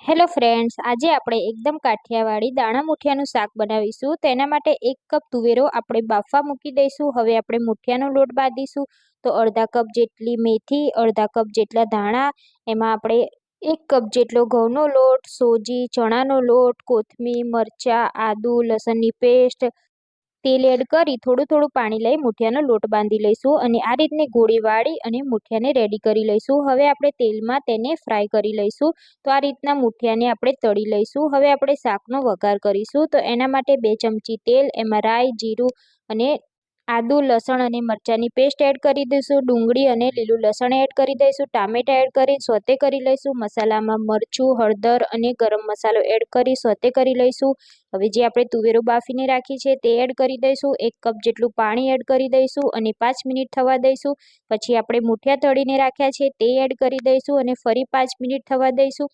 Hello friends, આજે આપણે એકદમ કાઠિયાવાડી દાણા મુઠિયાનું શાક બનાવીશું. તેના માટે 1 કપ તુવેરો આપણે બાફવા મૂકી દઈશું. હવે આપણે મુઠિયાનો લોટ બાંધીશું. તો અડધા કપ જેટલી મેથી, અડધા કપ જેટલા ધાણા, એમાં આપણે 1 કપ જેટલો ઘઉંનો લોટ, સોજી, ચણાનો લોટ, કોથમીર, મરચાં, આદુ, લસણની પેસ્ટ, તેલ એડ કરી થોડું પાણી લઈ મુઠિયાનો લોટ બાંધી લઈશું. અને આ રીતની ગોળી વાળી અને મુઠિયાને રેડી કરી લઈશું. હવે આપણે તેલમાં તેને ફ્રાય કરી લઈશું. તો આ રીતના મુઠિયાને આપણે તળી લઈશું. હવે આપણે શાકનો વઘાર કરીશું. તો એના માટે 2 ચમચી તેલ, એમાં રાઈ, જીરું અને આદુ, લસણ અને મરચાંની પેસ્ટ એડ કરી દઈશું. ડુંગળી અને લીલું લસણ એડ કરી દઈશું. ટામેટા એડ કરી સોતે કરી લઈશું. મસાલામાં મરચું, હળદર અને ગરમ મસાલો એડ કરી સોતે કરી લઈશું. હવે જે આપણે તુવેરો બાફીને રાખી છે તે એડ કરી દઈશું. 1 કપ જેટલું પાણી એડ કરી દઈશું અને 5 મિનિટ થવા દઈશું. પછી આપણે મુઠિયા તળીને રાખ્યા છે તે એડ કરી દઈશું અને ફરી 5 મિનિટ થવા દઈશું.